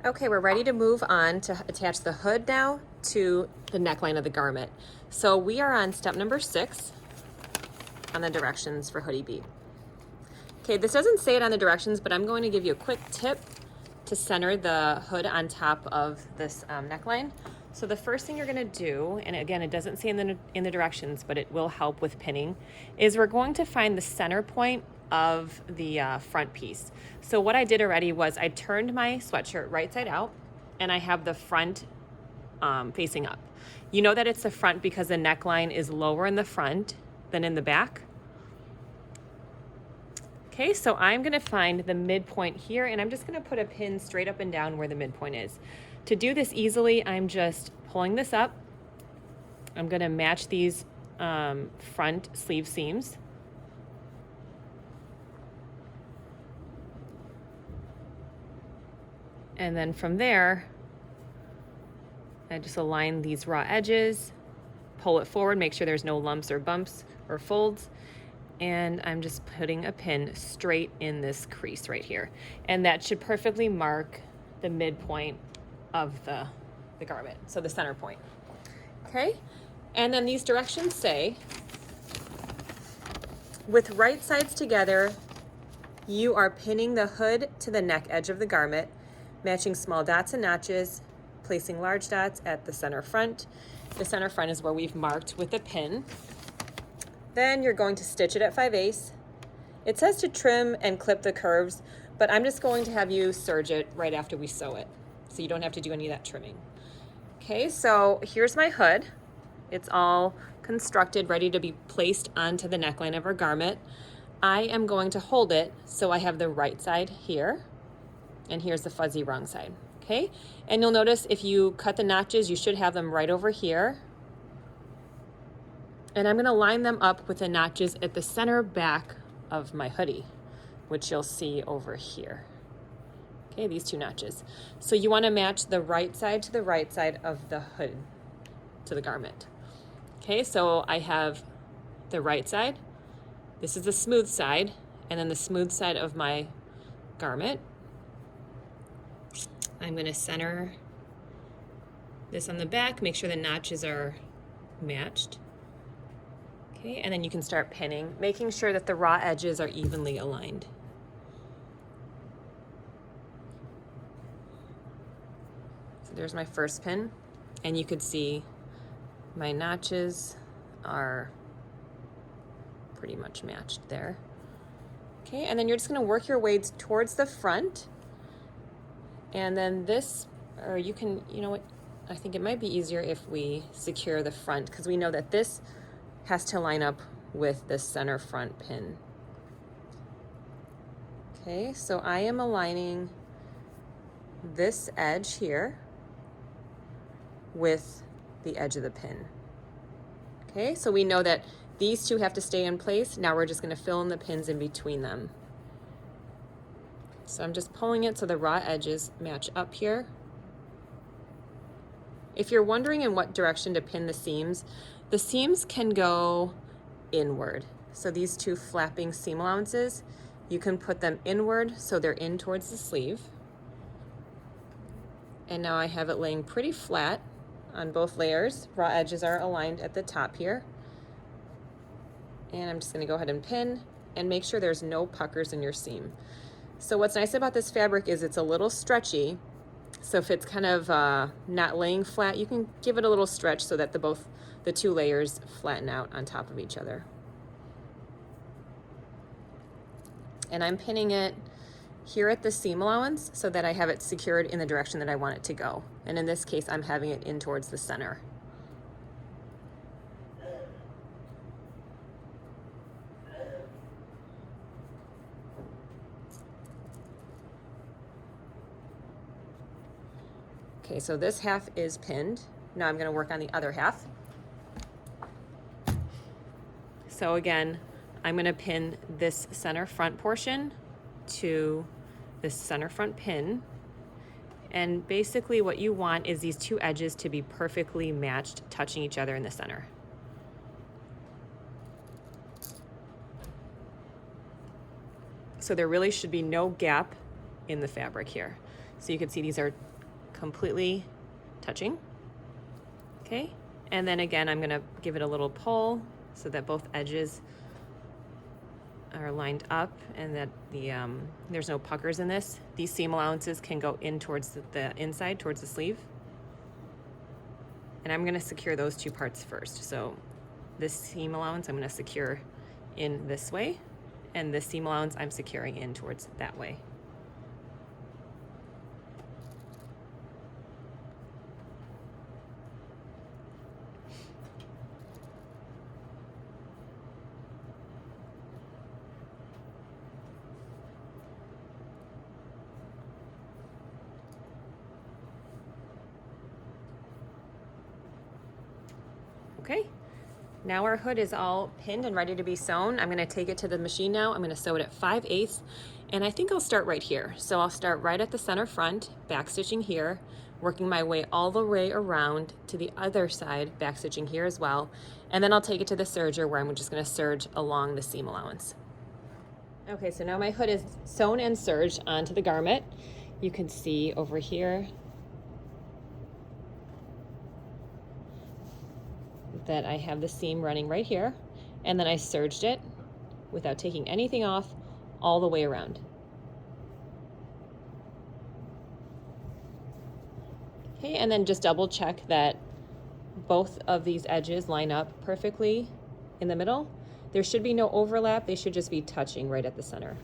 Okay, we're ready to move on to attach the hood now to the neckline of the garment. So we are on step number 6 on the directions for hoodie bead. Okay, this doesn't say it on the directions, but I'm going to give you a quick tip to center the hood on top of this neckline. So the first thing you're gonna do, and again, it doesn't say in the directions, but it will help with pinning, is we're going to find the center point of the front piece. So what I did already was I turned my sweatshirt right side out, and I have the front facing up. You know that it's the front because the neckline is lower in the front than in the back. Okay, so I'm gonna find the midpoint here, and I'm just gonna put a pin straight up and down where the midpoint is. To do this easily, I'm just pulling this up. I'm gonna match these front sleeve seams. And then from there, I just align these raw edges, pull it forward, make sure there's no lumps or bumps or folds. And I'm just putting a pin straight in this crease right here. And that should perfectly mark the midpoint of the garment, so the center point. Okay, and then these directions say, with right sides together, you are pinning the hood to the neck edge of the garment, matching small dots and notches, placing large dots at the center front. The center front is where we've marked with a pin. Then you're going to stitch it at 5/8. It says to trim and clip the curves, but I'm just going to have you serge it right after we sew it, so you don't have to do any of that trimming. Okay, so here's my hood. It's all constructed, ready to be placed onto the neckline of our garment. I am going to hold it so I have the right side here, and here's the fuzzy wrong side, okay? And you'll notice if you cut the notches, you should have them right over here. And I'm gonna line them up with the notches at the center back of my hoodie, which you'll see over here. Okay, these two notches. So you wanna match the right side to the right side of the hood to the garment. Okay, so I have the right side. This is the smooth side, and then the smooth side of my garment. I'm gonna center this on the back, make sure the notches are matched. Okay, and then you can start pinning, making sure that the raw edges are evenly aligned. So there's my first pin, and you could see my notches are pretty much matched there. Okay, and then you're just gonna work your way towards the front, and then this, or you can, you know what, I think it might be easier if we secure the front, because we know that this has to line up with the center front pin. Okay, so I am aligning this edge here with the edge of the pin. Okay, so we know that these two have to stay in place. Now we're just gonna fill in the pins in between them. So I'm just pulling it so the raw edges match up here. If you're wondering in what direction to pin the seams can go inward. So these two flapping seam allowances, you can put them inward so they're in towards the sleeve. And now I have it laying pretty flat on both layers. Raw edges are aligned at the top here. And I'm just gonna go ahead and pin and make sure there's no puckers in your seam. So what's nice about this fabric is it's a little stretchy. So if it's kind of not laying flat, you can give it a little stretch so that the two layers flatten out on top of each other. And I'm pinning it here at the seam allowance so that I have it secured in the direction that I want it to go. And in this case, I'm having it in towards the center. Okay, so this half is pinned. Now I'm gonna work on the other half. So again, I'm gonna pin this center front portion to this center front pin. And basically what you want is these two edges to be perfectly matched, touching each other in the center. So there really should be no gap in the fabric here. So you can see these are completely touching. Okay, and then again, I'm gonna give it a little pull so that both edges are lined up and that there's no puckers in this. These seam allowances can go in towards the inside, towards the sleeve. And I'm gonna secure those two parts first. So this seam allowance I'm gonna secure in this way, and this seam allowance I'm securing in towards that way. Okay, now our hood is all pinned and ready to be sewn. I'm gonna take it to the machine now. I'm gonna sew it at 5/8, and I think I'll start right here. So I'll start right at the center front, back stitching here, working my way all the way around to the other side, back stitching here as well. And then I'll take it to the serger where I'm just gonna serge along the seam allowance. Okay, so now my hood is sewn and serged onto the garment. You can see over here that I have the seam running right here, and then I serged it without taking anything off all the way around. Okay, and then just double check that both of these edges line up perfectly in the middle. There should be no overlap, they should just be touching right at the center.